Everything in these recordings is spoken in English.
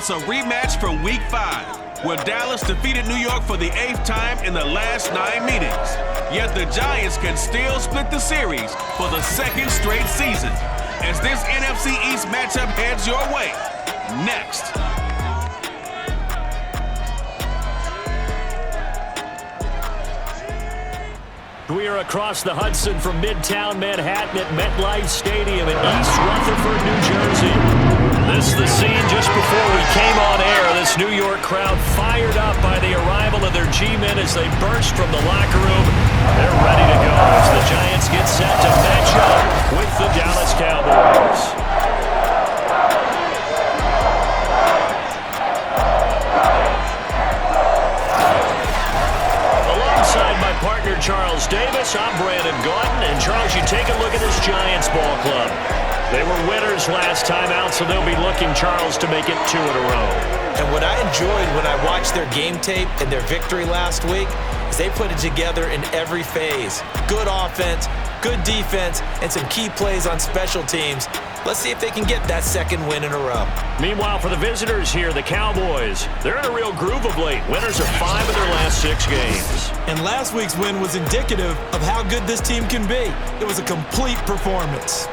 It's a rematch from Week 5, where Dallas defeated New York for the 8th time in the last 9 meetings. Yet the Giants can still split the series for the 2nd straight season, as this NFC East matchup heads your way. Next. We are across the Hudson from Midtown Manhattan at MetLife Stadium in East Rutherford, New Jersey. This is the scene just before we came on air. This New York crowd fired up by the arrival of their G-men as they burst from the locker room. They're ready to go as the Giants get set to match up with the Dallas Cowboys. Partner Charles Davis, I'm Brandon Gaudin, and Charles, you take a look at this Giants ball club. They were winners last time out, so they'll be looking, Charles, to make it 2 in a row. And what I enjoyed when I watched their game tape and their victory last week is they put it together in every phase. Good offense, good defense, and some key plays on special teams. Let's see if they can get that 2nd win in a row. Meanwhile, for the visitors here, the Cowboys, they're in a real groove of late. Winners of 5 of their last 6 games. And last week's win was indicative of how good this team can be. It was a complete performance.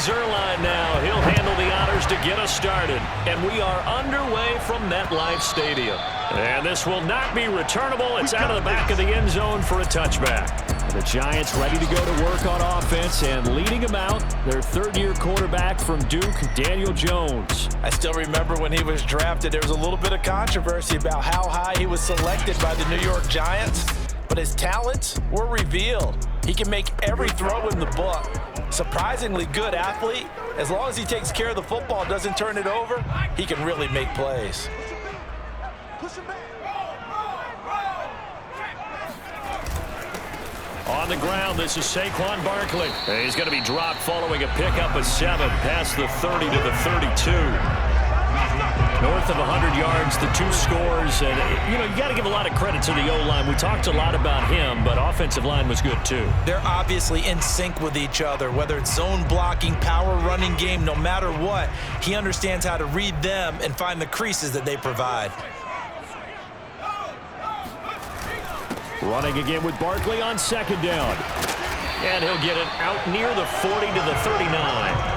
Zerline now. He'll handle the honors to get us started. And we are underway from MetLife Stadium. And this will not be returnable. It's out of the back of the end zone for a touchback. The Giants ready to go to work on offense, and leading them out, their 3rd-year quarterback from Duke, Daniel Jones. I still remember when he was drafted, there was a little bit of controversy about how high he was selected by the New York Giants, but his talents were revealed. He can make every throw in the book. Surprisingly good athlete. As long as he takes care of the football, doesn't turn it over, he can really make plays. On the ground, this is Saquon Barkley. He's going to be dropped following a pickup of 7 past the 30 to the 32. North of 100 yards, the 2 scores. And, you got to give a lot of credit to the O-line. We talked a lot about him, but offensive line was good too. They're obviously in sync with each other, whether it's zone blocking, power running game, no matter what. He understands how to read them and find the creases that they provide. Running again with Barkley on 2nd down. And he'll get it out near the 40 to the 39.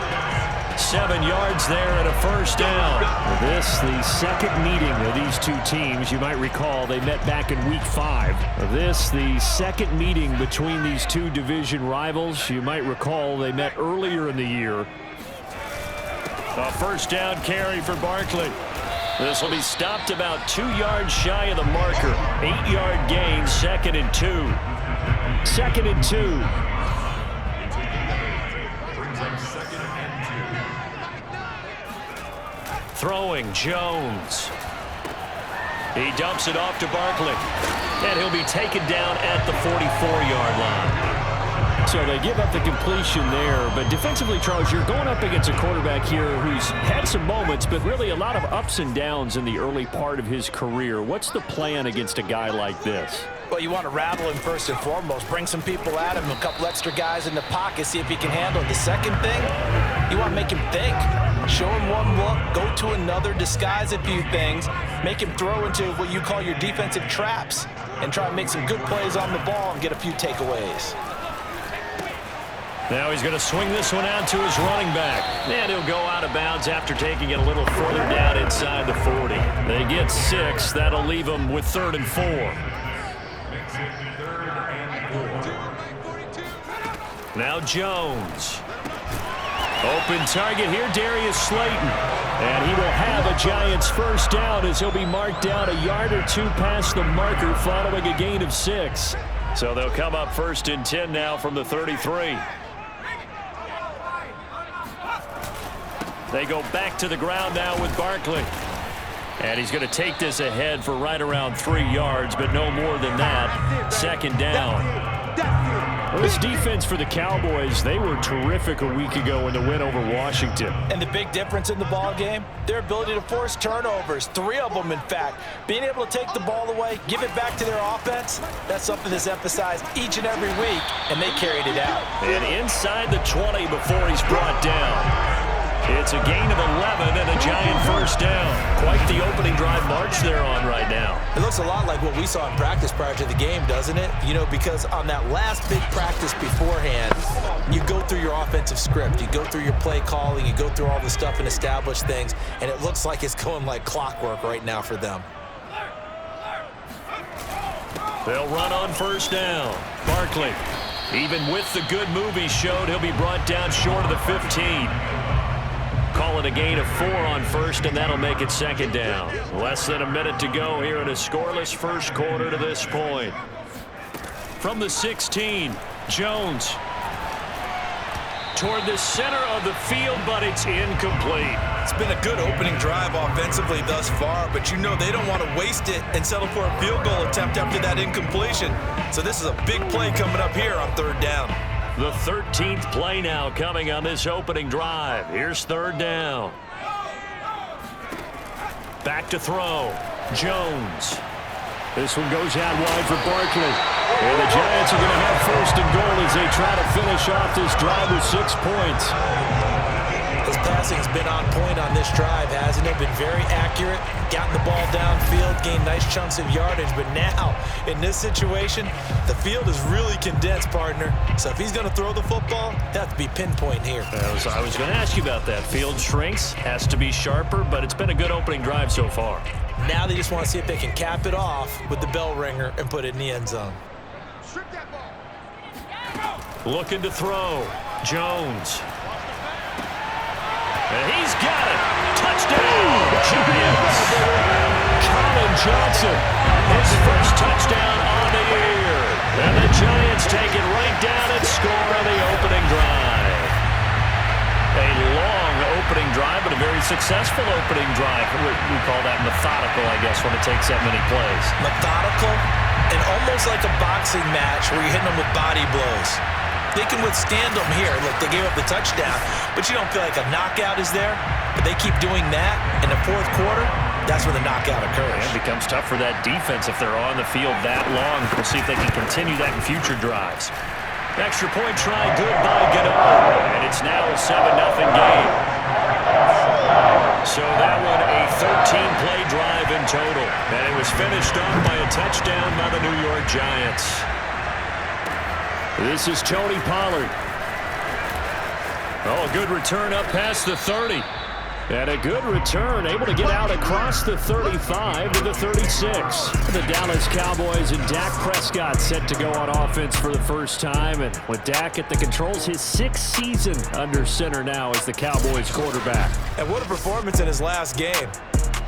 7 yards there and a 1st down. This, the 2nd meeting of these 2 teams. You might recall they met back in Week 5. This, the 2nd meeting between these 2 division rivals. You might recall they met earlier in the year. A 1st down carry for Barkley. This will be stopped about 2 yards shy of the marker. 8-yard gain, 2nd and 2. 2nd and 2. Throwing, Jones. He dumps it off to Barkley. And he'll be taken down at the 44-yard line. So they give up the completion there. But defensively, Charles, you're going up against a quarterback here who's had some moments, but really a lot of ups and downs in the early part of his career. What's the plan against a guy like this? Well, you want to rattle him first and foremost. Bring some people at him, a couple extra guys in the pocket, see if he can handle it. The second thing, you want to make him think. Show him one look, go to another, disguise a few things, make him throw into what you call your defensive traps, and try to make some good plays on the ball and get a few takeaways. Now he's going to swing this one out to his running back. And he'll go out of bounds after taking it a little further down inside the 40. They get 6. That'll leave them with 3rd and 4. Now Jones. Open target here, Darius Slayton. And he will have a Giants 1st down as he'll be marked down a yard or 2 past the marker following a gain of 6. So they'll come up 1st and 10 now from the 33. They go back to the ground now with Barkley. And he's going to take this ahead for right around 3 yards, but no more than that. 2nd down. Well, this defense for the Cowboys, they were terrific a week ago in the win over Washington. And the big difference in the ball game, their ability to force turnovers, 3 of them in fact. Being able to take the ball away, give it back to their offense, that's something that's emphasized each and every week, and they carried it out. And inside the 20 before he's brought down. It's a gain of 11 and a giant first down. Quite the opening drive march they're on right now. It looks a lot like what we saw in practice prior to the game, doesn't it? You know, because on that last big practice beforehand, you go through your offensive script. You go through your play calling. You go through all the stuff and establish things. And it looks like it's going like clockwork right now for them. They'll run on first down. Barkley, even with the good move he showed, he'll be brought down short of the 15. Call it a gain of 4 on first, and that'll make it second down. Less than a minute to go here in a scoreless first quarter to this point. From the 16, Jones. Toward the center of the field, but it's incomplete. It's been a good opening drive offensively thus far, but you know they don't want to waste it and settle for a field goal attempt after that incompletion. So this is a big play coming up here on third down. The 13th play now coming on this opening drive. Here's third down. Back to throw. Jones. This one goes out wide for Barkley. And the Giants are going to have first and goal as they try to finish off this drive with 6 points. His passing's been on point on this drive, hasn't it? Been very accurate, gotten the ball downfield, gained nice chunks of yardage. But now, in this situation, the field is really condensed, partner. So if he's going to throw the football, he'll have to be pinpoint here. I was going to ask you about that. Field shrinks, has to be sharper, but it's been a good opening drive so far. Now they just want to see if they can cap it off with the bell ringer and put it in the end zone. Looking to throw. Jones. And he's got it. Touchdown, Giants. Colin Johnson, his first touchdown on the year. And the Giants take it right down and score on the opening drive. A long opening drive, but a very successful opening drive. We call that methodical, I guess, when it takes that many plays. Methodical and almost like a boxing match where you're hitting them with body blows. They can withstand them here. Look, they gave up the touchdown, but you don't feel like a knockout is there. But they keep doing that in the fourth quarter, that's when the knockout occurs. It becomes tough for that defense if they're on the field that long. We'll see if they can continue that in future drives. Extra point try, good by Gano. And it's now a 7-0 game. So that one a 13-play drive in total. And it was finished off by a touchdown by the New York Giants. This is Tony Pollard. Oh, a good return up past the 30. And a good return, able to get out across the 35 to the 36. The Dallas Cowboys and Dak Prescott set to go on offense for the first time. And with Dak at the controls, his 6th season under center now as the Cowboys quarterback. And what a performance in his last game.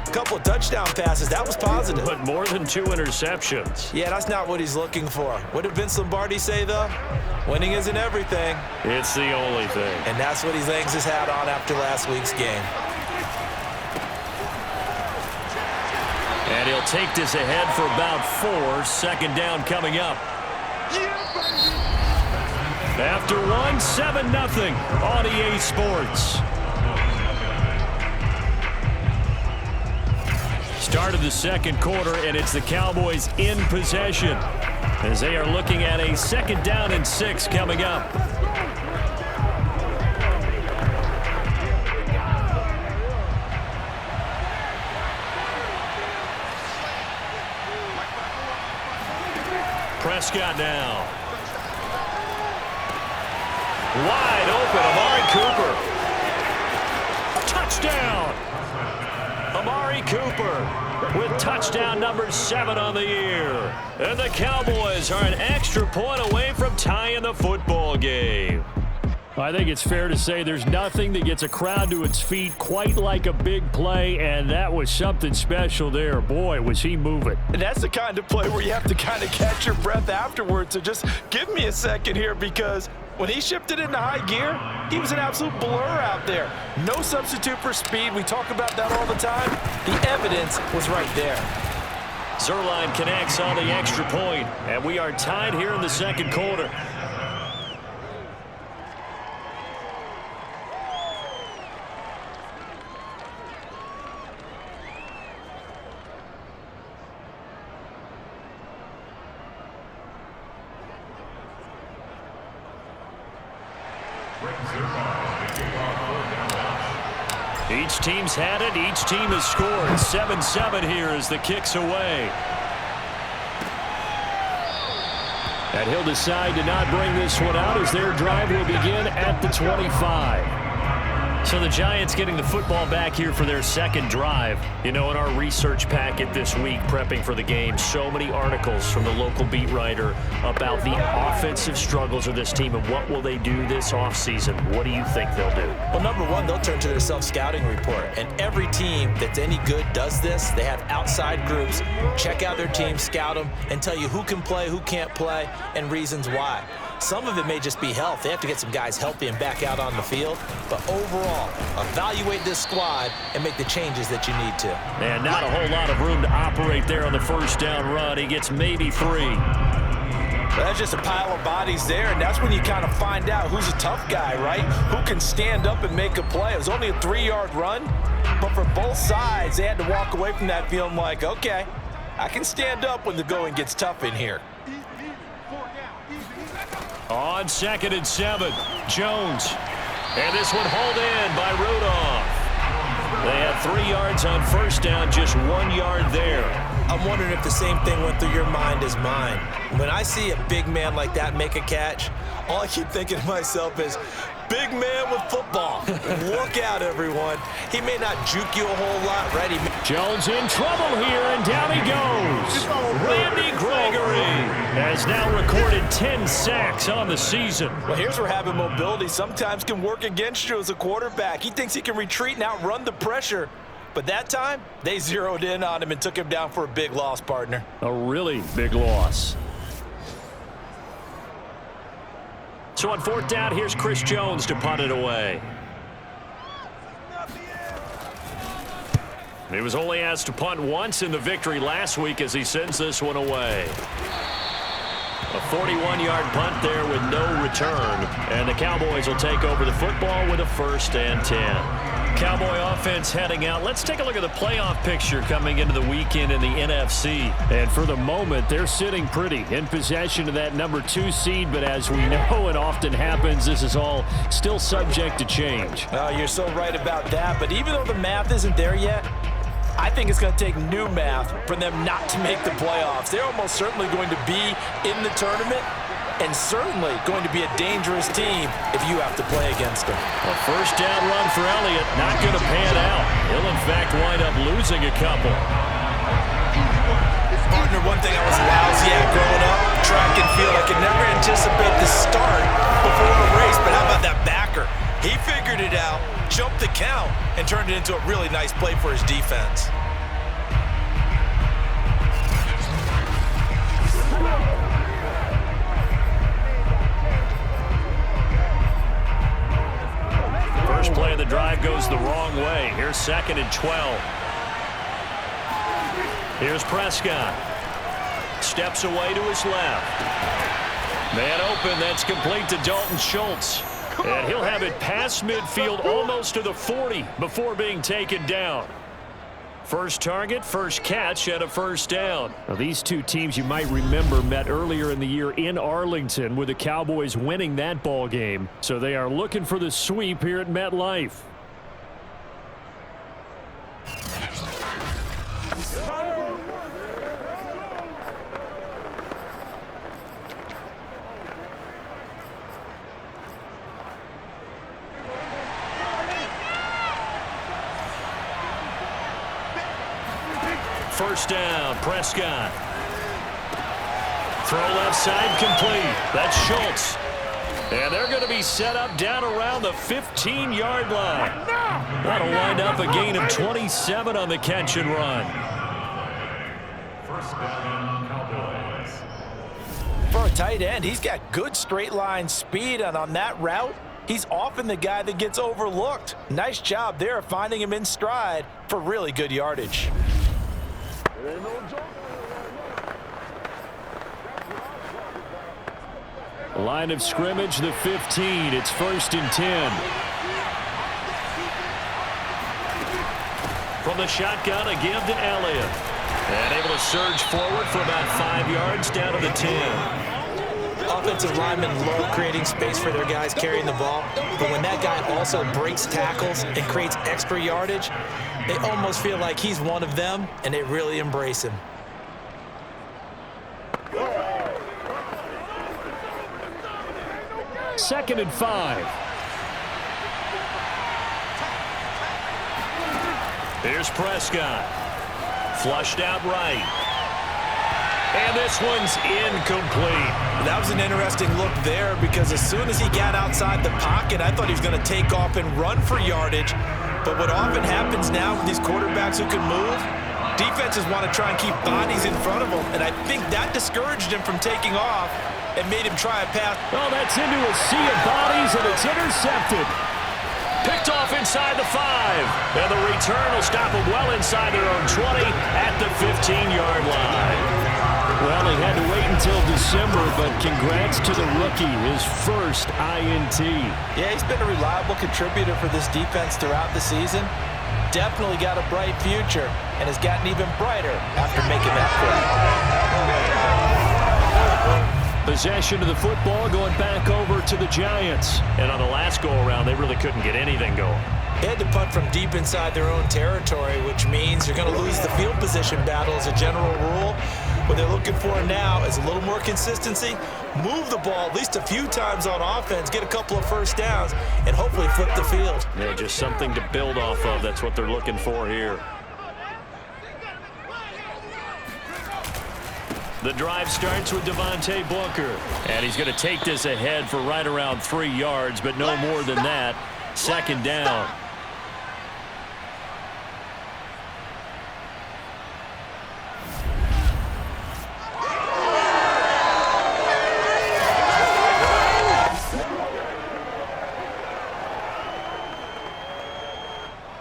A couple of touchdown passes, that was positive. But more than 2 interceptions. Yeah, that's not what he's looking for. What did Vince Lombardi say, though? Winning isn't everything. It's the only thing. And that's what he hangs his hat on after last week's game. And he'll take this ahead for about 4. Second down coming up. After one, 7-0 on EA Sports. Start of the second quarter, and it's the Cowboys in possession as they are looking at a 2nd down and 6 coming up. Prescott now. Wide open, Amari Cooper. Touchdown! Amari Cooper with touchdown number 7 on the year. And the Cowboys are an extra point away from tying the football game. I think it's fair to say there's nothing that gets a crowd to its feet quite like a big play, and that was something special there. Boy, was he moving. And that's the kind of play where you have to kind of catch your breath afterwards. So just give me a second here, because when he shifted into high gear, he was an absolute blur out there. No substitute for speed. We talk about that all the time. The evidence was right there. Zerline connects on the extra point, and we are tied here in the second quarter. Each team's had it. Each team has scored. 7-7 here as the kick's away. And he'll decide to not bring this one out as their drive will begin at the 25. So the Giants getting the football back here for their second drive. You know, in our research packet this week, prepping for the game, so many articles from the local beat writer about the offensive struggles of this team and what will they do this offseason. What do you think they'll do? Well, number one, they'll turn to their self-scouting report. And every team that's any good does this. They have outside groups, check out their team, scout them, and tell you who can play, who can't play, and reasons why. Some of it may just be health. They have to get some guys healthy and back out on the field. But overall, evaluate this squad and make the changes that you need to. And not a whole lot of room to operate there on the first down run. He gets maybe 3. Well, that's just a pile of bodies there, and that's when you kind of find out who's a tough guy, right? Who can stand up and make a play. It was only a 3-yard run, but for both sides, they had to walk away from that feeling like, okay, I can stand up when the going gets tough in here. On 2nd and 7, Jones. And this one hauled in by Rudolph. They had 3 yards on first down, just 1 yard there. I'm wondering if the same thing went through your mind as mine. When I see a big man like that make a catch, all I keep thinking to myself is, big man with football. Look out, everyone. He may not juke you a whole lot, right? Jones in trouble here, and down he goes. Randy Gregory has now recorded 10 sacks on the season. Well, here's where having mobility sometimes can work against you as a quarterback. He thinks he can retreat and outrun the pressure. But that time, they zeroed in on him and took him down for a big loss, partner. A really big loss. So on 4th down, here's Chris Jones to punt it away. He was only asked to punt once in the victory last week as he sends this one away. A 41-yard punt there with no return. And the Cowboys will take over the football with a 1st and 10. Cowboy offense heading out. Let's take a look at the playoff picture coming into the weekend in the NFC. And for the moment, they're sitting pretty in possession of that number 2 seed. But as we know it often happens, this is all still subject to change. Oh, you're so right about that. But even though the math isn't there yet, I think it's going to take new math for them not to make the playoffs. They're almost certainly going to be in the tournament and certainly going to be a dangerous team if you have to play against them. A 1st down run for Elliott, not going to pan out. He'll, in fact, wind up losing a couple. Partner, one thing I was lousy at growing up, track and field. I could never anticipate the start before a race, but how about that backer? He figured it out, jumped the count, and turned it into a really nice play for his defense. First play of the drive goes the wrong way. Here's 2nd and 12. Here's Prescott. Steps away to his left. Man open, that's complete to Dalton Schultz. And he'll have it past midfield almost to the 40 before being taken down. First target, first catch, and a 1st down. Now, these two teams you might remember met earlier in the year in Arlington with the Cowboys winning that ball game. So they are looking for the sweep here at MetLife. First down, Prescott. Throw left side complete. That's Schultz. And they're going to be set up down around the 15-yard line. That'll wind up a gain of 27 on the catch and run. First down, Cowboys. For a tight end, he's got good straight line speed, and on that route, he's often the guy that gets overlooked. Nice job there finding him in stride for really good yardage. Line of scrimmage, the 15. It's 1st and 10. From the shotgun, a give to Elliott. And able to surge forward for about 5 yards down to the 10. offensive linemen love creating space for their guys carrying the ball, but when that guy also breaks tackles and creates extra yardage, they almost feel like he's one of them, and they really embrace him. Second and 5. Here's Prescott. Flushed out right. And this one's incomplete. That was an interesting look there because as soon as he got outside the pocket, I thought he was going to take off and run for yardage. But what often happens now with these quarterbacks who can move, defenses want to try and keep bodies in front of them. And I think that discouraged him from taking off and made him try a pass. Oh, that's into a sea of bodies, and it's intercepted. Picked off inside the 5. And the return will stop him well inside their own 20 at the 15-yard line. Well, he had to wait until December, but congrats to the rookie, his first INT. Yeah, he's been a reliable contributor for this defense throughout the season. Definitely got a bright future and has gotten even brighter after making that play. Possession of the football going back over to the Giants. And on the last go-around, they really couldn't get anything going. They had to punt from deep inside their own territory, which means you're going to lose the field position battle as a general rule. What they're looking for now is a little more consistency, move the ball at least a few times on offense, get a couple of first downs, and hopefully flip the field. Yeah, just something to build off of. That's what they're looking for here. The drive starts with Devontae Booker. And he's going to take this ahead for right around 3 yards, but no more than that. Second down.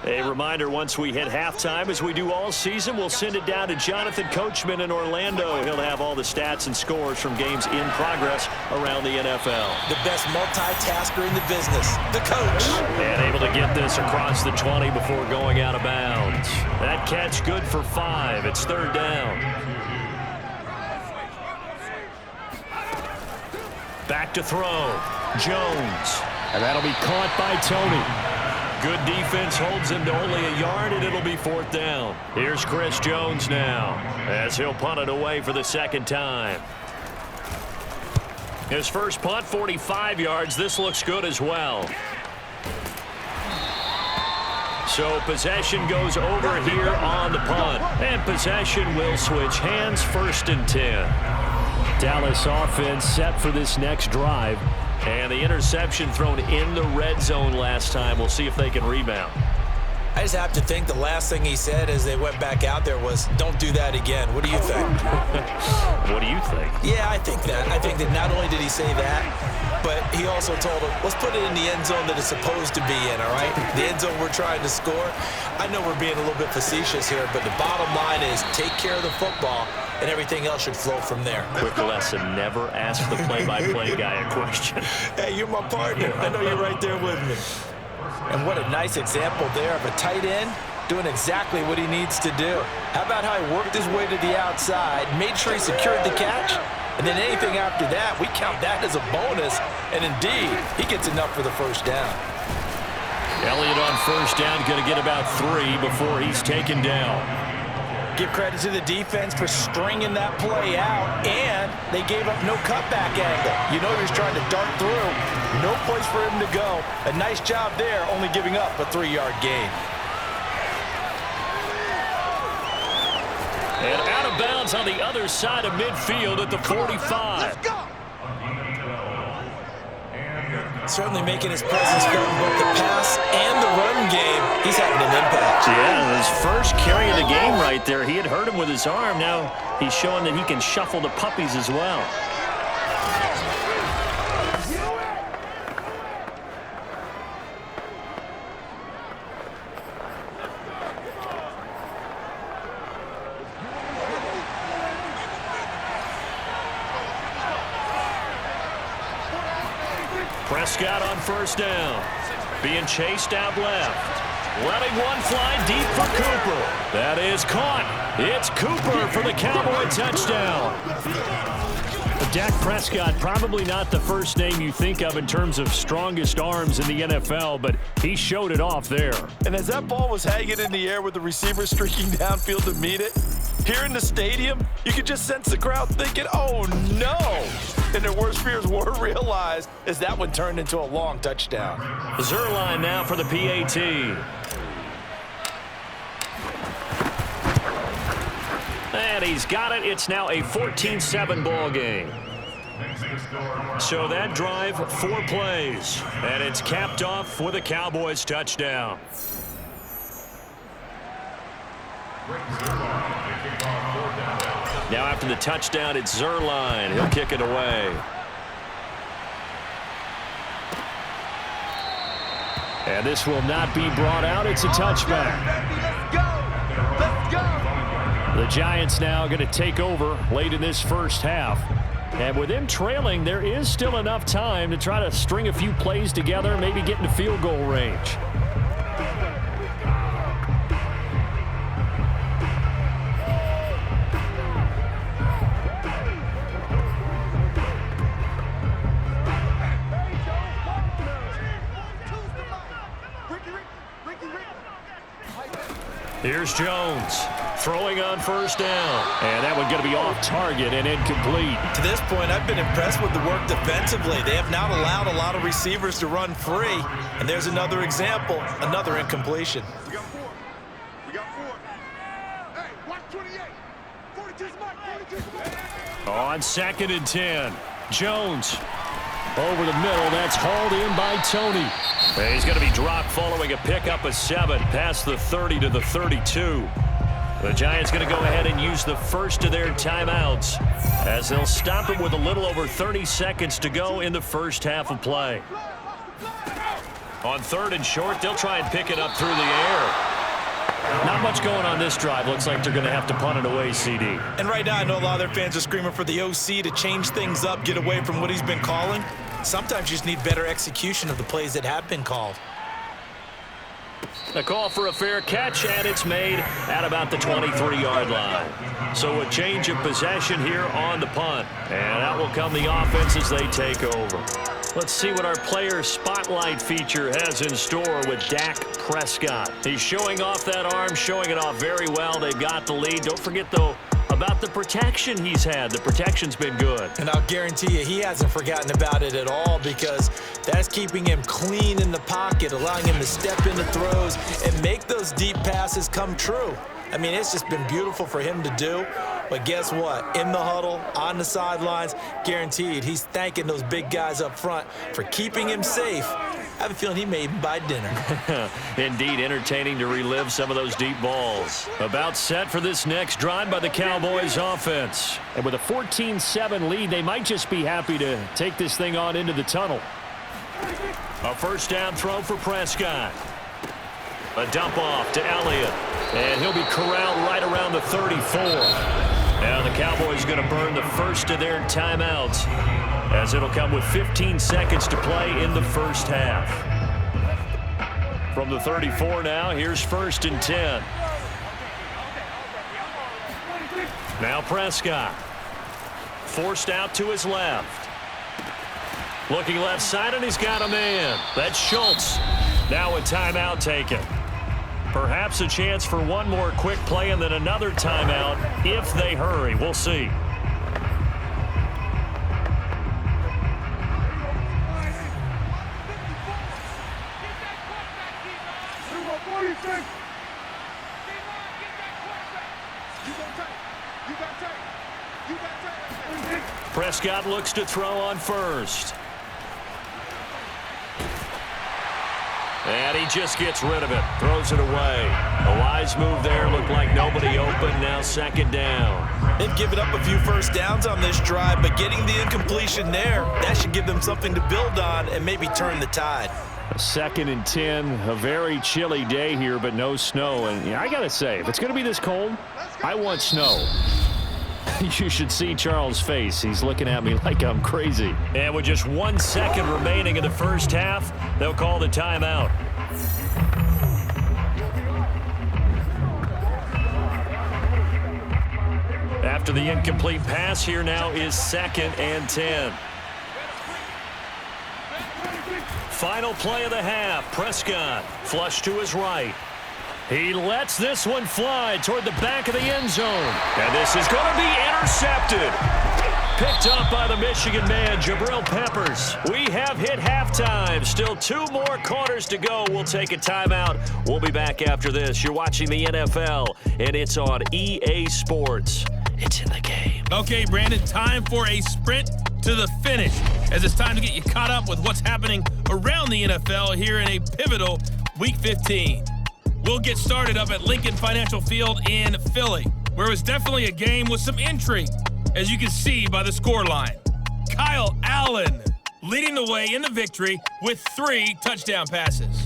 A reminder, once we hit halftime, as we do all season, we'll send it down to Jonathan Coachman in Orlando. He'll have all the stats and scores from games in progress around the NFL. The best multitasker in the business, the coach. And able to get this across the 20 before going out of bounds. That catch good for 5. It's third down. Back to throw. Jones. And that'll be caught by Tony. Good defense holds him to only a yard, and it'll be fourth down. Here's Chris Jones now, as he'll punt it away for the second time. His first punt, 45 yards. This looks good as well. So possession goes over here on the punt. And possession will switch hands, first and 10. Dallas offense set for this next drive. And the interception thrown in the red zone last time. We'll see if they can rebound. I just have to think the last thing he said as they went back out there was, don't do that again. What do you think? What do you think? Yeah, I think that. I think that not only did he say that, but he also told him, let's put it in the end zone that it's supposed to be in, all right? The end zone we're trying to score. I know we're being a little bit facetious here, but the bottom line is take care of the football, and everything else should flow from there. Quick lesson, never ask the play-by-play guy a question. Hey, you're my partner. I know you're right there with me. And what a nice example there of a tight end doing exactly what he needs to do. How about how he worked his way to the outside, made sure he secured the catch, and then anything after that, we count that as a bonus. And indeed, he gets enough for the first down. Elliott on first down, going to get about 3 before he's taken down. Give credit to the defense for stringing that play out, and they gave up no cutback angle. You know he was trying to dart through. No place for him to go. A nice job there, only giving up a 3-yard gain. And out of bounds on the other side of midfield at the 45. Let's go. Certainly making his presence felt in both the pass and the run game. He's having an impact. Yeah, his first carry of the game right there. He had hurt him with his arm. Now he's showing that he can shuffle the puppies as well. Prescott on first down. Being chased out left. Letting one fly deep for Cooper. That is caught. It's Cooper for the Cowboy touchdown. Dak Prescott, probably not the first name you think of in terms of strongest arms in the NFL, but he showed it off there. And as that ball was hanging in the air with the receiver streaking downfield to meet it, here in the stadium, you could just sense the crowd thinking, oh no! And their worst fears were realized as that one turned into a long touchdown. Zerline now for the PAT. And he's got it. It's now a 14-7 ball game. So that drive, 4 plays. And it's capped off with a Cowboys touchdown. Now after the touchdown, it's Zerline. He'll kick it away. And this will not be brought out. It's a touchback. Let's go! The Giants now going to take over late in this first half. And with them trailing, there is still enough time to try to string a few plays together, maybe get into field goal range. Here's Jones throwing on first down. And that one going to be off target and incomplete. To this point, I've been impressed with the work defensively. They have not allowed a lot of receivers to run free. And there's another example, another incompletion. We got 4. We got 4. Hey, watch 28. 42's mark. 42's mark. On 2nd and 10. Jones over the middle. That's hauled in by Tony. And he's going to be dropped following a pickup of 7 past the 30 to the 32. The Giants going to go ahead and use the first of their timeouts as they'll stop it with a little over 30 seconds to go in the first half of play. On 3rd and short, they'll try and pick it up through the air. Not much going on this drive. Looks like they're going to have to punt it away, CD. And right now, I know a lot of their fans are screaming for the OC to change things up, get away from what he's been calling. Sometimes you just need better execution of the plays that have been called. A call for a fair catch, and it's made at about the 23-yard line. So a change of possession here on the punt. And out will come the offense as they take over. Let's see what our player spotlight feature has in store with Dak Prescott. He's showing off that arm, showing it off very well. They've got the lead. Don't forget, though, about the protection he's had. The protection's been good. And I'll guarantee you he hasn't forgotten about it at all, because that's keeping him clean in the pocket, allowing him to step into throws and make those deep passes come true. I mean, it's just been beautiful for him to do. But guess what? In the huddle, on the sidelines, guaranteed he's thanking those big guys up front for keeping him safe. I have a feeling he may even buy dinner. Indeed, entertaining to relive some of those deep balls. About set for this next drive by the Cowboys offense. And with a 14-7 lead, they might just be happy to take this thing on into the tunnel. A first down throw for Prescott. A dump off to Elliott. And he'll be corralled right around the 34. Now the Cowboys going to burn the first of their timeouts, as it'll come with 15 seconds to play in the first half. From the 34 now, here's 1st and 10. Now Prescott. Forced out to his left. Looking left side, and he's got a man. That's Schultz. Now a timeout taken. Perhaps a chance for one more quick play and then another timeout if they hurry. We'll see. Prescott looks to throw on first. And he just gets rid of it. Throws it away. A wise move there. Looked like nobody open. Now 2nd down. They've given up a few first downs on this drive, but getting the incompletion there, that should give them something to build on and maybe turn the tide. 2nd and 10. A very chilly day here, but no snow. And I got to say, if it's going to be this cold, I want snow. You should see Charles' face. He's looking at me like I'm crazy. And with just 1 second remaining in the first half, they'll call the timeout. After the incomplete pass, here now is 2nd and 10. Final play of the half. Prescott flush to his right. He lets this one fly toward the back of the end zone. And this is going to be intercepted. Picked up by the Michigan man, Jabril Peppers. We have hit halftime. Still 2 more quarters to go. We'll take a timeout. We'll be back after this. You're watching the NFL, and it's on EA Sports. It's in the game. Okay, Brandon, time for a sprint to the finish, as it's time to get you caught up with what's happening around the NFL here in a pivotal Week 15. We'll get started up at Lincoln Financial Field in Philly, where it was definitely a game with some intrigue, as you can see by the scoreline. Kyle Allen leading the way in the victory with 3 touchdown passes.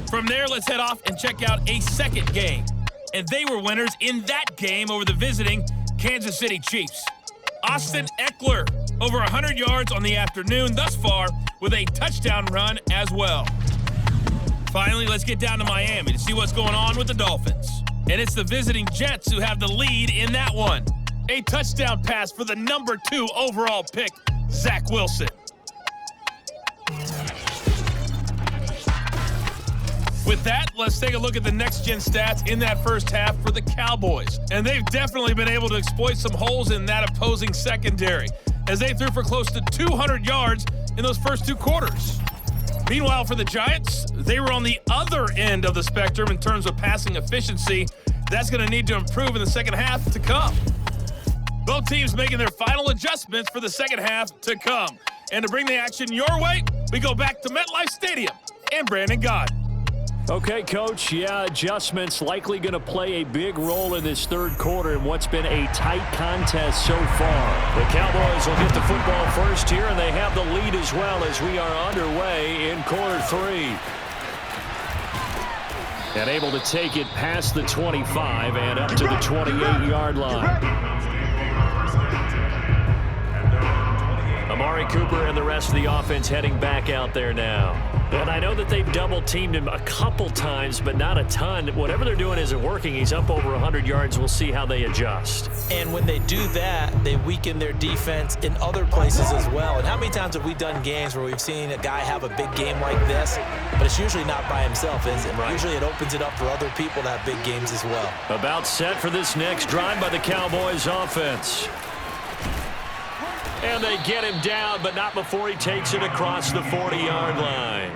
From there, let's head off and check out a second game. And they were winners in that game over the visiting Kansas City Chiefs. Austin Eckler, over 100 yards on the afternoon thus far with a touchdown run as well. Finally, let's get down to Miami to see what's going on with the Dolphins. And it's the visiting Jets who have the lead in that one. A touchdown pass for the number 2 overall pick, Zach Wilson. With that, let's take a look at the next-gen stats in that first half for the Cowboys. And they've definitely been able to exploit some holes in that opposing secondary, as they threw for close to 200 yards in those first 2 quarters. Meanwhile, for the Giants, they were on the other end of the spectrum in terms of passing efficiency. That's going to need to improve in the second half to come. Both teams making their final adjustments for the second half to come. And to bring the action your way, we go back to MetLife Stadium and Brandon God. Okay, Coach, adjustments likely going to play a big role in this third quarter in what's been a tight contest so far. The Cowboys will get the football first here, and they have the lead as well as we are underway in quarter 3. And able to take it past the 25 and up to the 28-yard line. Amari Cooper and the rest of the offense heading back out there now. And I know that they've double-teamed him a couple times, but not a ton. Whatever they're doing isn't working. He's up over 100 yards. We'll see how they adjust. And when they do that, they weaken their defense in other places as well. And how many times have we done games where we've seen a guy have a big game like this, but it's usually not by himself, is it? Right. Usually it opens it up for other people to have big games as well. About set for this next drive by the Cowboys offense. And they get him down, but not before he takes it across the 40-yard line.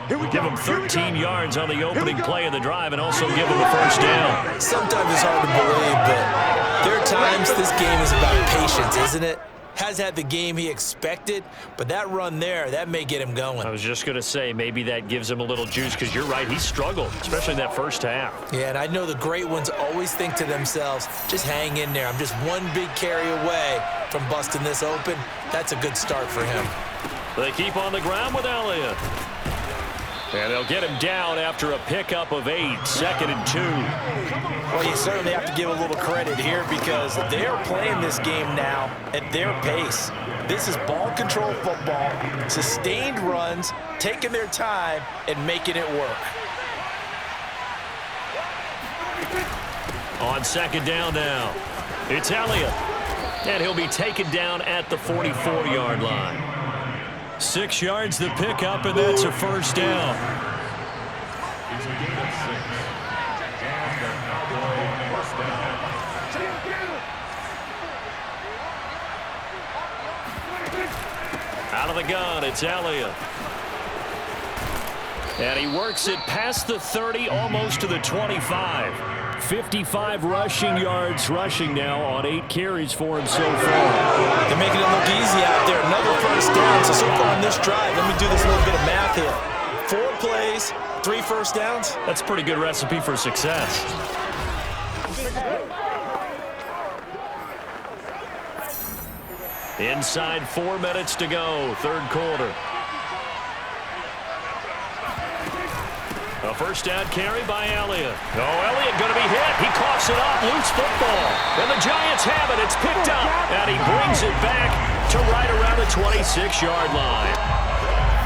Give him 13 yards on the opening play of the drive and also give him a first down. Sometimes it's hard to believe, but there are times this game is about patience, isn't it? Has had the game he expected, but that run there, that may get him going. I was just going to say, maybe that gives him a little juice, because you're right, he struggled, especially in that first half. Yeah, and I know the great ones always think to themselves, just hang in there. I'm just one big carry away from busting this open. That's a good start for him. They keep on the ground with Elliott. And they'll get him down after a pickup of 8, 2nd and 2. Well, you certainly have to give a little credit here because they're playing this game now at their pace. This is ball control football, sustained runs, taking their time and making it work. On 2nd down now, it's Elliott. And he'll be taken down at the 44-yard line. 6 yards the pickup, and that's a first down. It's a gain of 6. And the Cowboys first down. Out of the gun, it's Elliott. And he works it past the 30, almost to the 25. 55 rushing yards rushing now on 8 carries for him so far. They're making it look easy out there. Another first down. So far on this drive, let me do this little bit of math here. 4 plays, 3 first downs. That's a pretty good recipe for success. Inside 4 minutes to go, third quarter. A first down carry by Elliott. Oh, Elliott going to be hit. He coughs it up, loose football. And the Giants have it. It's picked up. And he brings it back to right around the 26-yard line.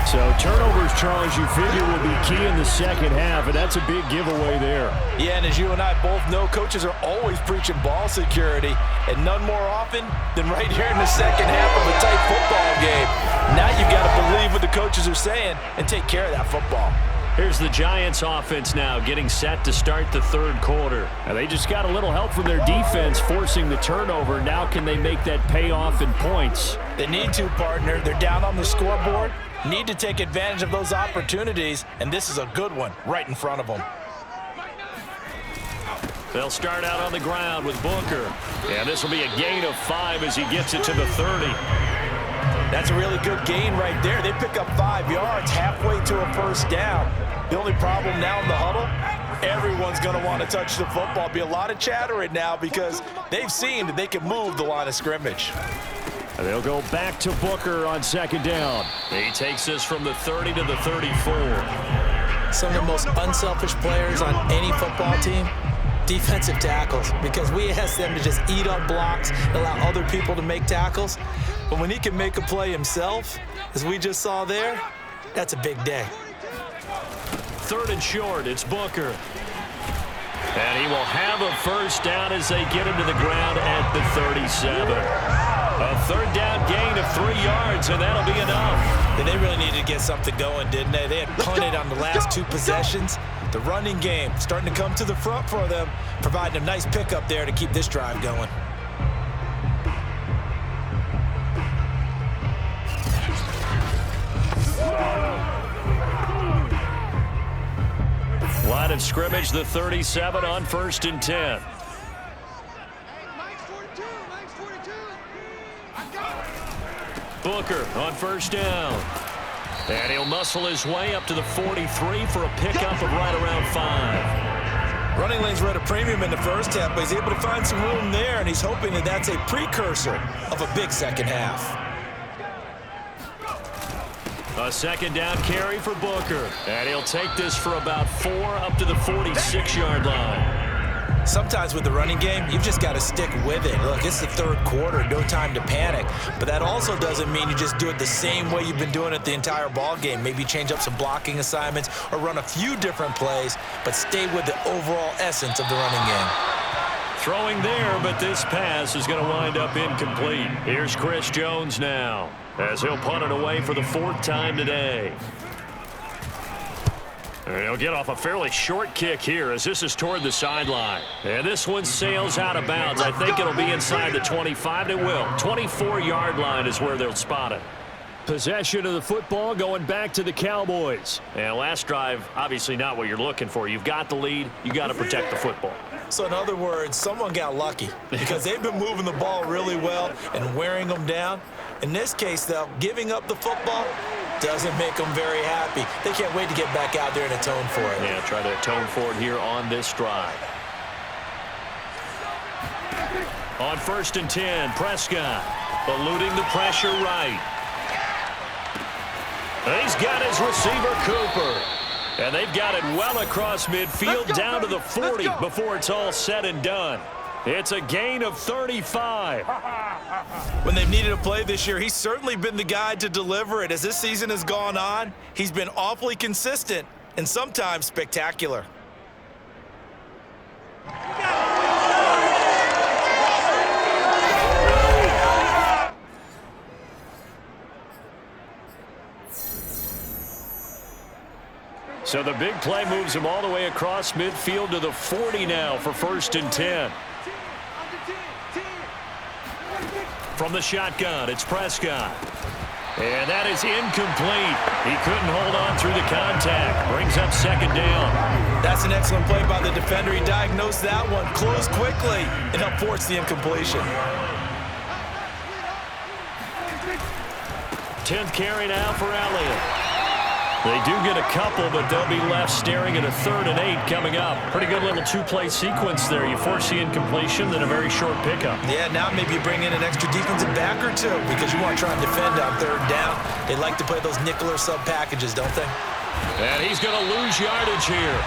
So turnovers, Charles, you figure will be key in the second half, and that's a big giveaway there. Yeah, and as you and I both know, coaches are always preaching ball security, and none more often than right here in the second half of a tight football game. Now you've got to believe what the coaches are saying and take care of that football. Here's the Giants offense now getting set to start the third quarter. Now they just got a little help from their defense forcing the turnover. Now can they make that pay off in points? They need to, partner. They're down on the scoreboard. Need to take advantage of those opportunities, and this is a good one right in front of them. They'll start out on the ground with Booker. And this will be a gain of 5 as he gets it to the 30. That's a really good gain right there. They pick up 5 yards halfway to a first down. The only problem now in the huddle, everyone's going to want to touch the football. Be a lot of chatter right now because they've seen that they can move the line of scrimmage. And they'll go back to Booker on second down. He takes this from the 30 to the 34. Some of the most unselfish players on any football team, defensive tackles, because we ask them to just eat up blocks, allow other people to make tackles. But when he can make a play himself, as we just saw there, that's a big day. Third and short, it's Booker. And he will have a first down as they get him to the ground at the 37. A third down gain of 3 yards, and that'll be enough. And they really needed to get something going, didn't they? They had punted on the last 2 possessions. The running game starting to come to the front for them, providing a nice pickup there to keep this drive going. Line of scrimmage, the 37 on 1st and 10. Booker on first down. And he'll muscle his way up to the 43 for a pickup of right around 5. Running lanes were at a premium in the first half, but he's able to find some room there, and he's hoping that that's a precursor of a big second half. A second down carry for Booker. And he'll take this for about 4 up to the 46-yard line. Sometimes with the running game, you've just got to stick with it. Look, it's the third quarter, no time to panic. But that also doesn't mean you just do it the same way you've been doing it the entire ball game. Maybe change up some blocking assignments or run a few different plays, but stay with the overall essence of the running game. Throwing there, but this pass is going to wind up incomplete. Here's Chris Jones now, as he'll punt it away for the 4th time today. And he'll get off a fairly short kick here as this is toward the sideline. And this one sails out of bounds. I think it'll be inside the 25. It will. 24-yard line is where they'll spot it. Possession of the football going back to the Cowboys. And last drive, obviously not what you're looking for. You've got the lead. You got to protect the football. So in other words, someone got lucky because they've been moving the ball really well and wearing them down. In this case, though, giving up the football doesn't make them very happy. They can't wait to get back out there and atone for it. Yeah, try to atone for it here on this drive. On 1st and 10, Prescott eluding the pressure right. He's got his receiver, Cooper. And they've got it well across midfield down to the 40 before it's all said and done. It's a gain of 35. When they've needed a play this year, he's certainly been the guy to deliver it. As this season has gone on, he's been awfully consistent and sometimes spectacular. So the big play moves him all the way across midfield to the 40 now for 1st and 10. From the shotgun, it's Prescott. And that is incomplete. He couldn't hold on through the contact. Brings up 2nd down. That's an excellent play by the defender. He diagnosed that one, closed quickly, and helped force the incompletion. 10th carry now for Elliott. They do get a couple, but they'll be left staring at a 3rd and 8 coming up. Pretty good little 2-play sequence there. You force the incompletion, then a very short pickup. Yeah, now maybe you bring in an extra defensive back or 2 because you want to try and defend on 3rd down. They like to play those nickel or sub packages, don't they? And he's going to lose yardage here,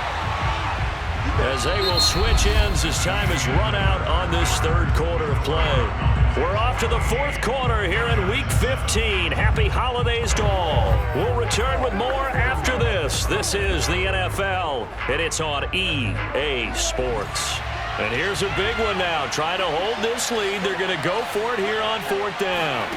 as they will switch ends as time is run out on this 3rd quarter of play. We're off to the fourth quarter here in Week 15. Happy holidays to all. We'll return with more after this. This is the NFL, and it's on EA Sports. And here's a big one now. Trying to hold this lead. They're going to go for it here on fourth down.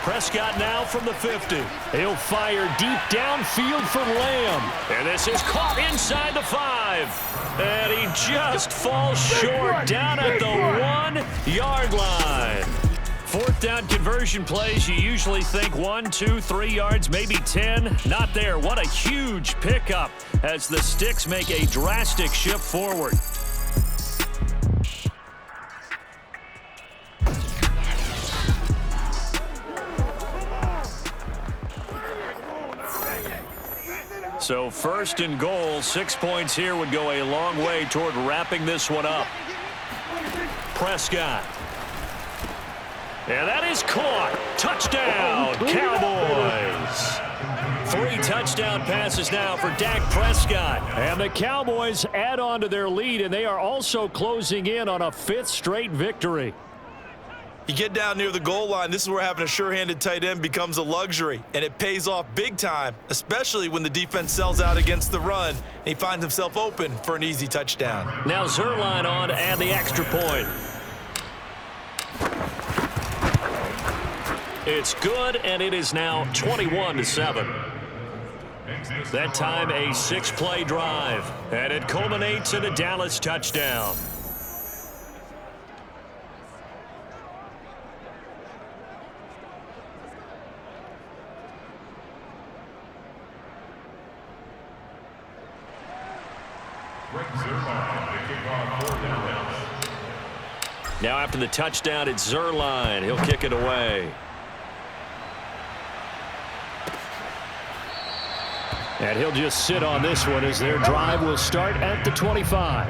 Prescott now from the 50. He'll fire deep downfield for Lamb. And this is caught inside the 5. And he just falls short down at the 1-yard line. Fourth down conversion plays, you usually think 1, 2, 3 yards, maybe 10. Not there. What a huge pickup as the Sticks make a drastic shift forward. So first and goal, 6 points here would go a long way toward wrapping this one up. Prescott. And that is caught. Touchdown, Cowboys. 3 touchdown passes now for Dak Prescott. And the Cowboys add on to their lead, and they are also closing in on a 5th straight victory. You get down near the goal line, this is where having a sure-handed tight end becomes a luxury, and it pays off big time, especially when the defense sells out against the run, and he finds himself open for an easy touchdown. Now Zerline on to add the extra point. It's good, and it is now 21-7. That time a 6-play drive, and it culminates in a Dallas touchdown. Now after the touchdown, it's Zerline. He'll kick it away. And he'll just sit on this one as their drive will start at the 25.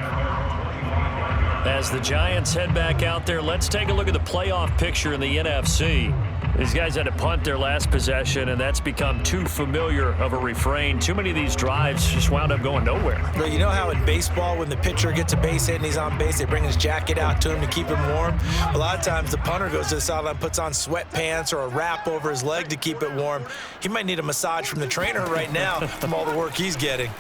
As the Giants head back out there, let's take a look at the playoff picture in the NFC. These guys had to punt their last possession, and that's become too familiar of a refrain. Too many of these drives just wound up going nowhere. But you know how in baseball, when the pitcher gets a base hit and he's on base, they bring his jacket out to him to keep him warm? A lot of times the punter goes to the sideline, puts on sweatpants or a wrap over his leg to keep it warm. He might need a massage from the trainer right now from all the work he's getting.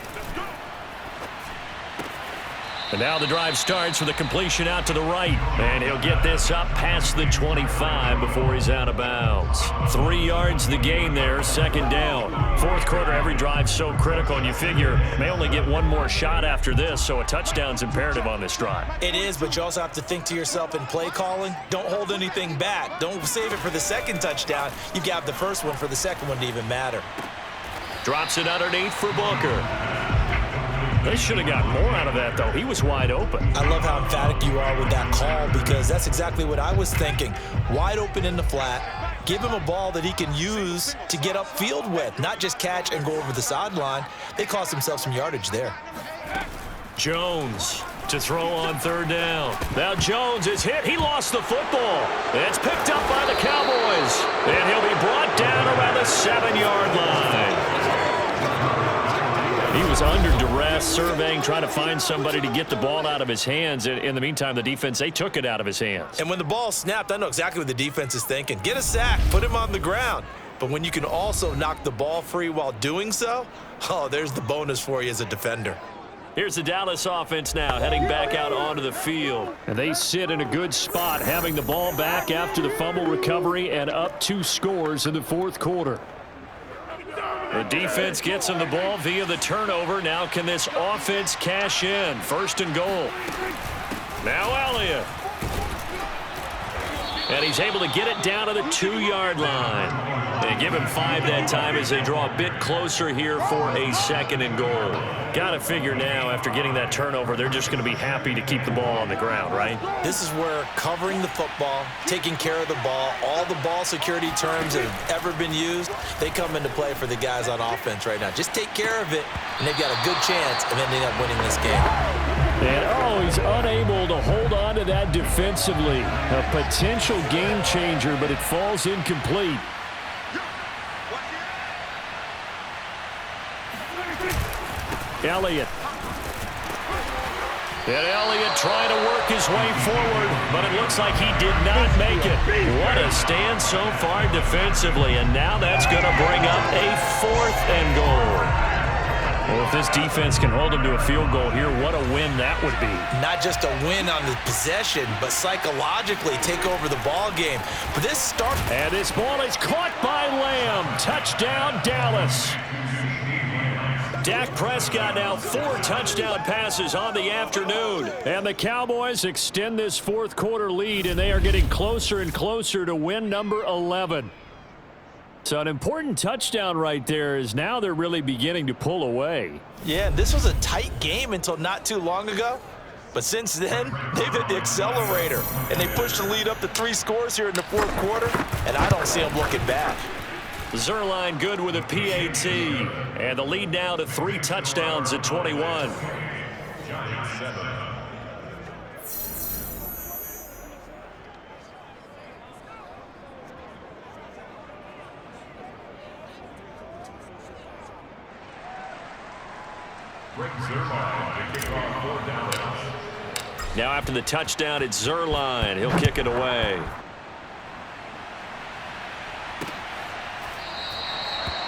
And now the drive starts with a completion out to the right. And he'll get this up past the 25 before he's out of bounds. 3 yards the gain there, second down. Fourth quarter, every drive's so critical, and you figure may only get one more shot after this, so a touchdown's imperative on this drive. It is, but you also have to think to yourself in play calling, don't hold anything back. Don't save it for the second touchdown. You got the first one for the second one to even matter. Drops it underneath for Booker. They should have got more out of that, though. He was wide open. I love how emphatic you are with that call because that's exactly what I was thinking. Wide open in the flat. Give him a ball that he can use to get upfield with, not just catch and go over the sideline. They cost themselves some yardage there. Jones to throw on third down. Now Jones is hit. He lost the football. It's picked up by the Cowboys. And he'll be brought down around the 7-yard line. He was under duress, surveying, trying to find somebody to get the ball out of his hands. In the meantime, the defense, they took it out of his hands. And when the ball snapped, I know exactly what the defense is thinking. Get a sack, put him on the ground. But when you can also knock the ball free while doing so, oh, there's the bonus for you as a defender. Here's the Dallas offense now, heading back out onto the field. And they sit in a good spot, having the ball back after the fumble recovery and up 2 scores in the fourth quarter. The defense gets him the ball via the turnover. Now can this offense cash in? First and goal. Now Elliott. And he's able to get it down to the 2-yard line. They give him 5 that time as they draw a bit closer here for a second and goal. Got to figure now, after getting that turnover, they're just going to be happy to keep the ball on the ground, right? This is where covering the football, taking care of the ball, all the ball security terms that have ever been used, they come into play for the guys on offense right now. Just take care of it, and they've got a good chance of ending up winning this game. And, he's unable to hold on to that defensively. A potential game changer, but it falls incomplete. Elliott. And Elliott trying to work his way forward, but it looks like he did not make it. What a stand so far defensively, and now that's going to bring up a 4th and goal. Well, if this defense can hold them to a field goal here, what a win that would be. Not just a win on the possession, but psychologically take over the ball game. But this start... And this ball is caught by Lamb. Touchdown, Dallas. Dak Prescott now 4 touchdown passes on the afternoon. And the Cowboys extend this 4th quarter lead, and they are getting closer and closer to win number 11. So an important touchdown right there is now they're really beginning to pull away. Yeah, this was a tight game until not too long ago. But since then, they've hit the accelerator. And they pushed the lead up to 3 scores here in the 4th quarter. And I don't see them looking back. Zerline good with a PAT. And the lead now to 3 touchdowns at 21. Giants 7. Now after the touchdown, it's Zerline. He'll kick it away.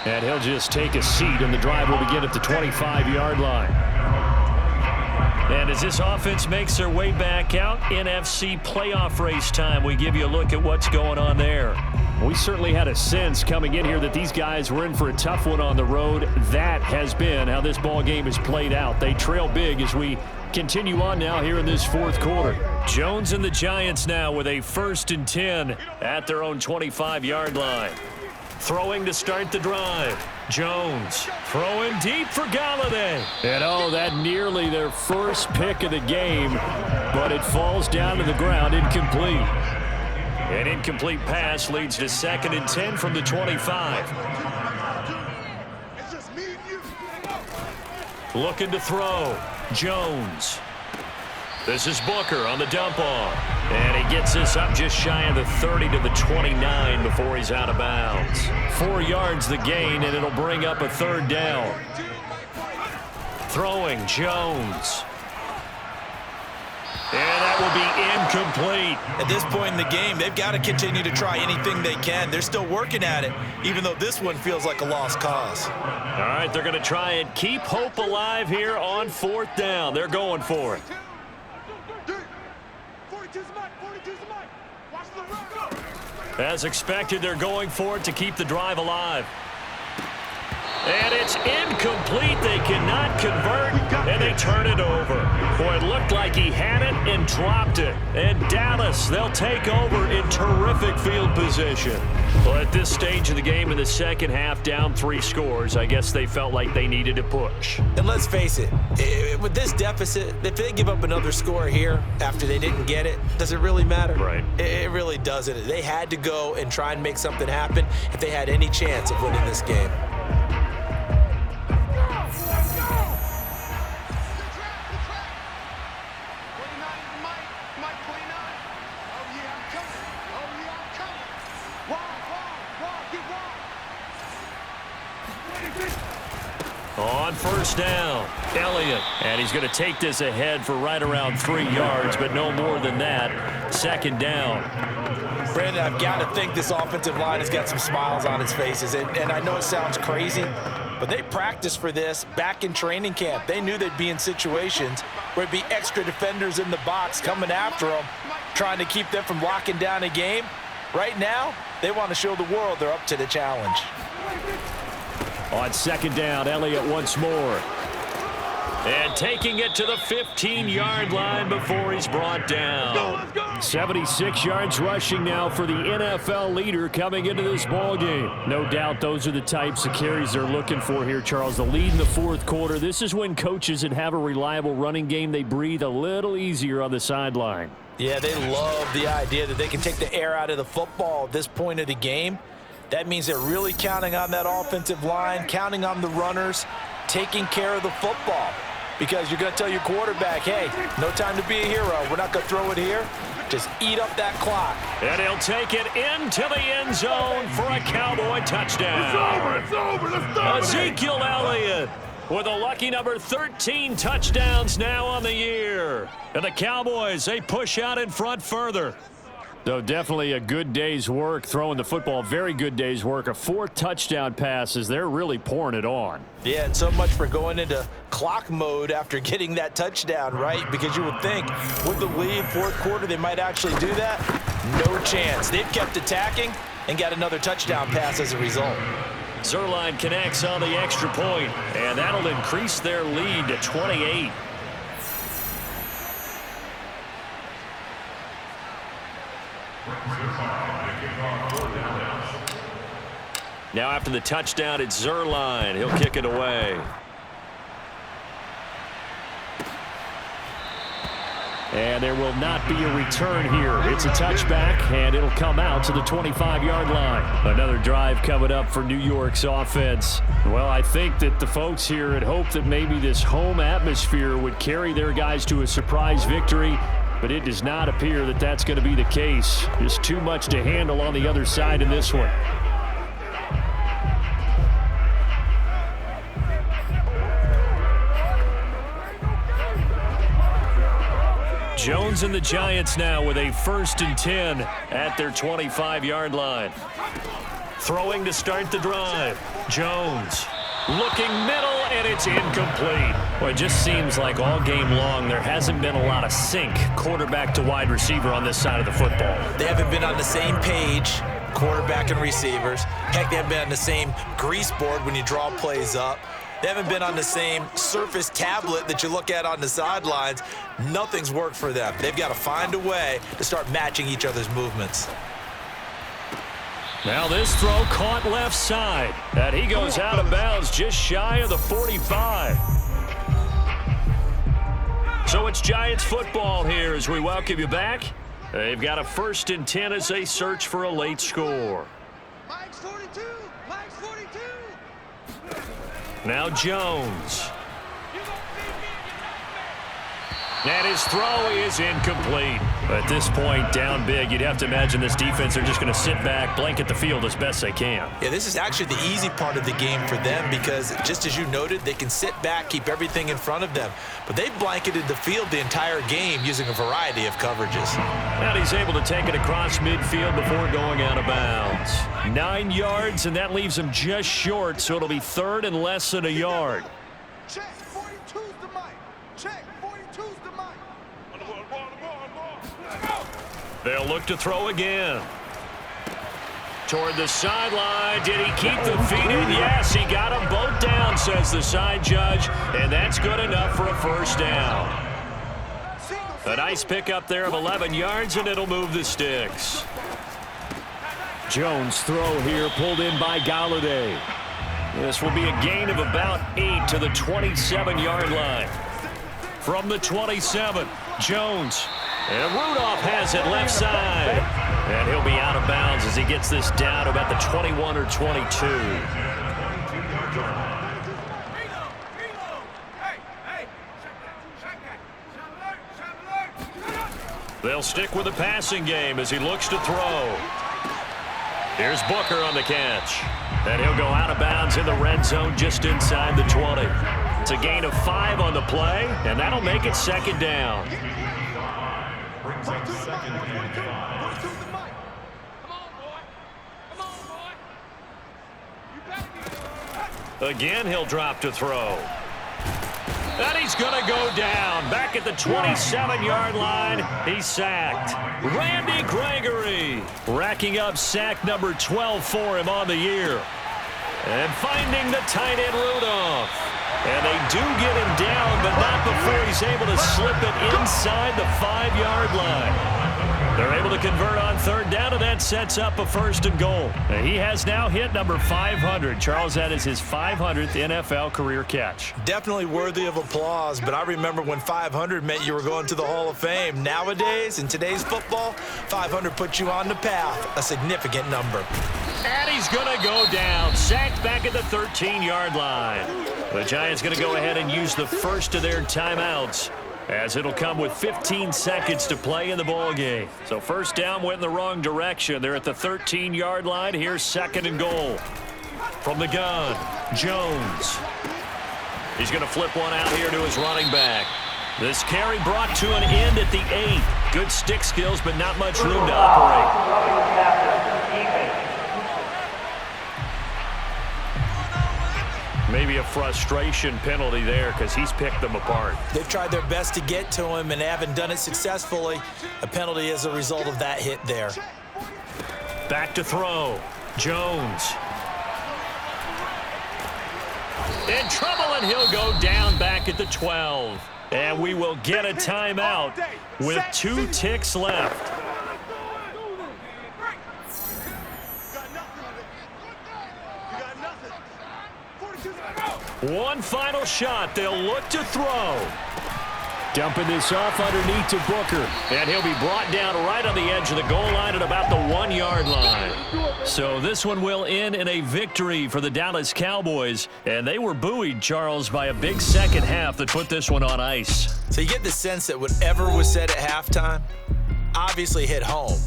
And he'll just take a seat, and the drive will begin at the 25-yard line. And as this offense makes their way back out, NFC playoff race time, we give you a look at what's going on there. We certainly had a sense coming in here that these guys were in for a tough one on the road. That has been how this ball game has played out. They trail big as we continue on now here in this 4th quarter. Jones and the Giants now with a 1st and 10 at their own 25-yard line. Throwing to start the drive. Jones throwing deep for Galladay. And oh, that nearly their first pick of the game, but it falls down to the ground incomplete. An incomplete pass leads to 2nd and 10 from the 25. It's just me and you. Looking to throw. Jones. This is Booker on the dump off. And he gets this up just shy of the 30 to the 29 before he's out of bounds. 4 yards the gain, and it'll bring up a 3rd down. Throwing Jones. And that will be incomplete. At this point in the game, they've got to continue to try anything they can. They're still working at it, even though this one feels like a lost cause. All right, they're going to try and keep hope alive here on 4th down. They're going for it. 42's Mike. 42's Mike. Watch the run. As expected, they're going for it to keep the drive alive. And it's incomplete. They cannot convert, and they turn it over. Boy, it looked like he had it and dropped it. And Dallas, they'll take over in terrific field position. Well, at this stage of the game in the 2nd half, down 3 scores, I guess they felt like they needed to push. And let's face it, with this deficit, if they give up another score here after they didn't get it, does it really matter? Right. It really doesn't. They had to go and try and make something happen if they had any chance of winning this game. On 1st down, Elliott. And he's going to take this ahead for right around 3 yards, but no more than that. 2nd down. Brandon, I've got to think this offensive line has got some smiles on its faces. And I know it sounds crazy, but they practiced for this back in training camp. They knew they'd be in situations where it'd be extra defenders in the box coming after them, trying to keep them from locking down a game. Right now, they want to show the world they're up to the challenge. On 2nd down, Elliott once more. And taking it to the 15-yard line before he's brought down. 76 yards rushing now for the NFL leader coming into this ball game. No doubt those are the types of carries they're looking for here, Charles. The lead in the 4th quarter. This is when coaches that have a reliable running game, they breathe a little easier on the sideline. Yeah, they love the idea that they can take the air out of the football at this point of the game. That means they're really counting on that offensive line, counting on the runners, taking care of the football. Because you're going to tell your quarterback, hey, no time to be a hero. We're not going to throw it here. Just eat up that clock. And he'll take it into the end zone for a Cowboy touchdown. It's over. Let's go. Ezekiel Elliott with a lucky number 13 touchdowns now on the year. And the Cowboys, they push out in front further. So definitely a good day's work throwing the football. Very good day's work. 4 touchdown passes. They're really pouring it on. Yeah, and so much for going into clock mode after getting that touchdown, right? Because you would think with the lead, fourth quarter, they might actually do that. No chance. They've kept attacking and got another touchdown pass as a result. Zuerlein connects on the extra point, and that'll increase their lead to 28. Now after the touchdown, it's Zuerlein. He'll kick it away. And there will not be a return here. It's a touchback, and it'll come out to the 25-yard line. Another drive coming up for New York's offense. Well, I think that the folks here had hoped that maybe this home atmosphere would carry their guys to a surprise victory, but it does not appear that that's going to be the case. Just too much to handle on the other side in this one. Jones and the Giants now with a 1st and 10 at their 25-yard line. Throwing to start the drive. Jones looking middle, and it's incomplete. Well, it just seems like all game long there hasn't been a lot of sync quarterback to wide receiver on this side of the football. They haven't been on the same page, quarterback and receivers. Heck, they haven't been on the same grease board when you draw plays up. They haven't been on the same Surface tablet that you look at on the sidelines. Nothing's worked for them. They've got to find a way to start matching each other's movements. Now this throw caught left side. And he goes out of bounds just shy of the 45. So it's Giants football here as we welcome you back. They've got a 1st and 10 as they search for a late score. Mike's 42. Mike's 42. Now Jones. And his throw is incomplete. At this point, down big, you'd have to imagine this defense are just going to sit back, blanket the field as best they can. Yeah, this is actually the easy part of the game for them because, just as you noted, they can sit back, keep everything in front of them. But they blanketed the field the entire game using a variety of coverages. And he's able to take it across midfield before going out of bounds. 9 yards, and that leaves him just short, so it'll be 3rd and less than a yard. Check. 42's the mic. Check. 42's the mic. They'll look to throw again. Toward the sideline. Did he keep the feet in? Yes, he got them both down, says the side judge. And that's good enough for a 1st down. A nice pickup there of 11 yards, and it'll move the sticks. Jones' throw here pulled in by Galladay. This will be a gain of about 8 to the 27-yard line. From the 27, Jones. And Rudolph has it left side. And he'll be out of bounds as he gets this down to about the 21 or 22. They'll stick with the passing game as he looks to throw. Here's Booker on the catch. And he'll go out of bounds in the red zone just inside the 20. It's a gain of 5 on the play, and that'll make it 2nd down. Brings up 2nd and 5. 42's the mic. Come on, boy. Come on, boy. You better be. Again, he'll drop to throw. And he's going to go down. Back at the 27-yard line, he's sacked. Randy Gregory racking up sack number 12 for him on the year. And finding the tight end Rudolph. And they do get him down, but not before he's able to slip it inside the 5-yard line. They're able to convert on 3rd down, and that sets up a 1st and goal. And he has now hit number 500. Charles, that is his 500th NFL career catch. Definitely worthy of applause, but I remember when 500 meant you were going to the Hall of Fame. Nowadays, in today's football, 500 puts you on the path, a significant number. And he's going to go down, sacked back at the 13-yard line. The Giants going to go ahead and use the first of their timeouts, as it'll come with 15 seconds to play in the ball game. So 1st down went in the wrong direction. They're at the 13-yard line. Here's 2nd and goal. From the gun, Jones. He's going to flip one out here to his running back. This carry brought to an end at the 8. Good stick skills, but not much room to operate. Maybe a frustration penalty there because he's picked them apart. They've tried their best to get to him and haven't done it successfully. A penalty as a result of that hit there. Back to throw. Jones. In trouble, and he'll go down back at the 12. And we will get a timeout with 2 ticks left. One final shot. They'll look to throw. Dumping this off underneath to Booker. And he'll be brought down right on the edge of the goal line at about the 1-yard line. So this one will end in a victory for the Dallas Cowboys. And they were buoyed, Charles, by a big second half that put this one on ice. So you get the sense that whatever was said at halftime obviously hit home.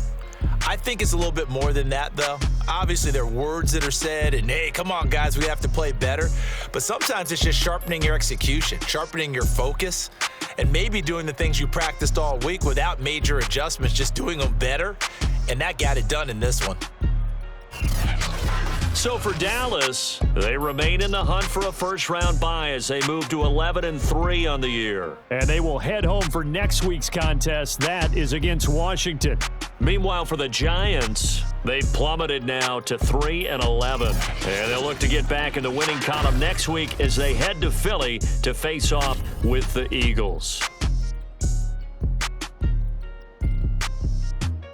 I think it's a little bit more than that, though. Obviously, there are words that are said, and, hey, come on, guys, we have to play better. But sometimes it's just sharpening your execution, sharpening your focus, and maybe doing the things you practiced all week without major adjustments, just doing them better. And that got it done in this one. So for Dallas, they remain in the hunt for a first-round bye as they move to 11-3 on the year. And they will head home for next week's contest. That is against Washington. Meanwhile, for the Giants, they've plummeted now to 3-11. And they'll look to get back in the winning column next week as they head to Philly to face off with the Eagles.